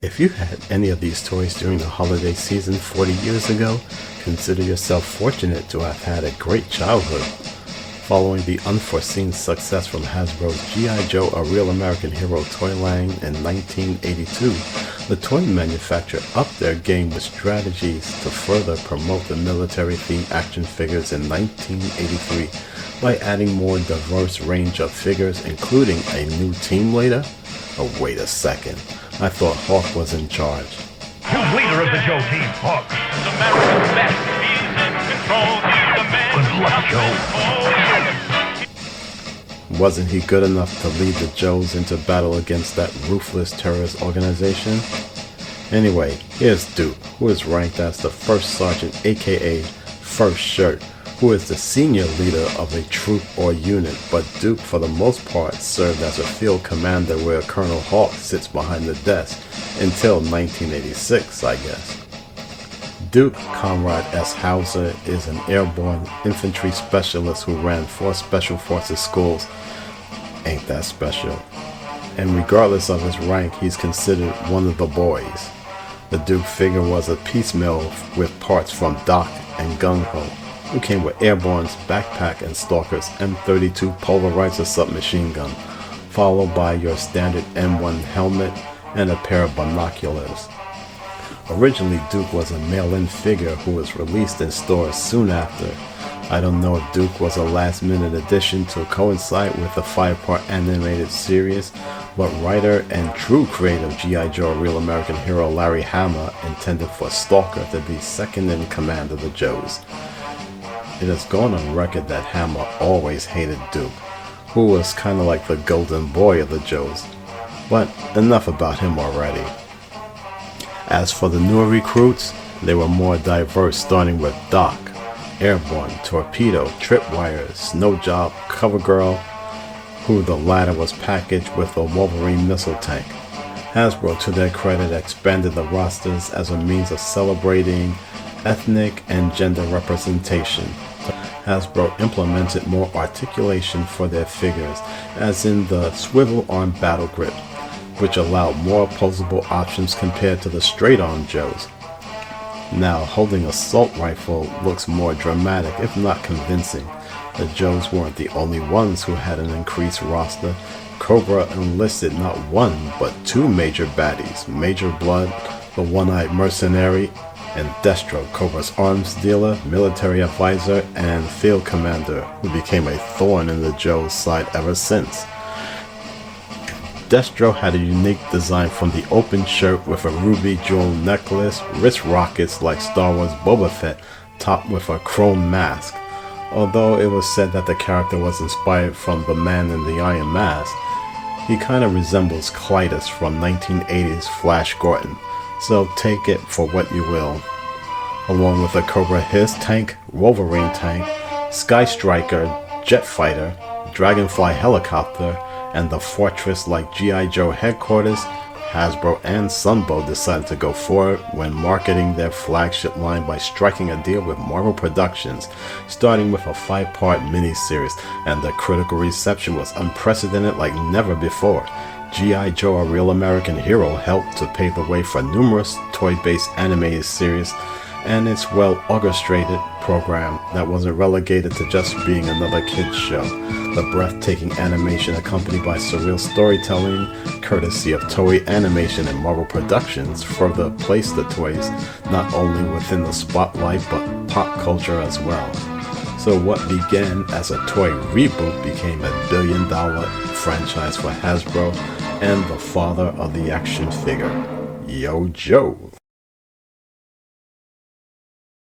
If you had any of these toys during the holiday season 40 years ago, consider yourself fortunate to have had a great childhood. Following the unforeseen success from Hasbro's G.I.Joe, a Real American Hero toy line in 1982, the toy manufacturer upped their game with strategies to further promote the military-themed action figures in 1983 by adding more diverse range of figures, including a new team leader. Oh, wait a second. I thought Hawk was in charge. Who's leader of the Joe team? Hawk. America's best. He's in control. Good luck, Joe. Wasn't he good enough to lead the Joes into battle against that ruthless terrorist organization? Anyway, here's Duke, who is ranked as the first sergeant, aka first shirt, who is the senior leader of a troop or unit, but Duke for the most part served as a field commander where Colonel Hawk sits behind the desk until 1986, I guess. Duke Conrad S. Hauser is an airborne infantry specialist who ran 4 special forces schools. Ain't that special? And regardless of his rank, he's considered one of the boys. The Duke figure was a piecemeal with parts from Doc and Gung Ho, who came with Airborne's backpack and Stalker's M32 Polarizer submachine gun, followed by your standard M1 helmet and a pair of binoculars. Originally, Duke was a mail-in figure who was released in stores soon after. I don't know if Duke was a last-minute addition to coincide with the 5-part animated series, but writer and true creator of G.I. Joe, a Real American Hero, Larry Hama, intended for Stalker to be second in command of the Joes. It has gone on record that Hama always hated Duke, who was kind of like the golden boy of the Joes. But enough about him already. As for the newer recruits, they were more diverse, starting with Doc, Airborne, Torpedo, Tripwire, Snowjob, Covergirl, who the latter was packaged with a Wolverine missile tank. Hasbro, to their credit, expanded the rosters as a means of celebrating ethnic and gender representation. Hasbro implemented more articulation for their figures, as in the swivel arm battle grip, which allowed more opposable options compared to the straight-on Joes. Now, holding an assault rifle looks more dramatic, if not convincing. The Joes weren't the only ones who had an increased roster. Cobra enlisted not one, but 2 major baddies, Major Blood, the one-eyed mercenary, and Destro, Cobra's arms dealer, military advisor, and field commander, who became a thorn in the Joes' side ever since. Destro had a unique design from the open shirt with a ruby jewel necklace, wrist rockets like Star Wars Boba Fett, topped with a chrome mask. Although it was said that the character was inspired from the Man in the Iron Mask, he kinda resembles Clytus from 1980's Flash Gordon, so take it for what you will. Along with a Cobra Hiss tank, Wolverine tank, Sky Striker, Jet Fighter, Dragonfly helicopter, and the fortress-like G.I. Joe headquarters, Hasbro and Sunbow decided to go forward when marketing their flagship line by striking a deal with Marvel Productions, starting with a 5-part miniseries, and the critical reception was unprecedented like never before. G.I. Joe, a Real American Hero helped to pave the way for numerous toy-based animated series, and its well-orchestrated program that wasn't relegated to just being another kids show. The breathtaking animation accompanied by surreal storytelling, courtesy of Toei Animation and Marvel Productions, further placed the toys not only within the spotlight but pop culture as well. So what began as a toy reboot became a billion-dollar franchise for Hasbro and the father of the action figure, Yo Joe.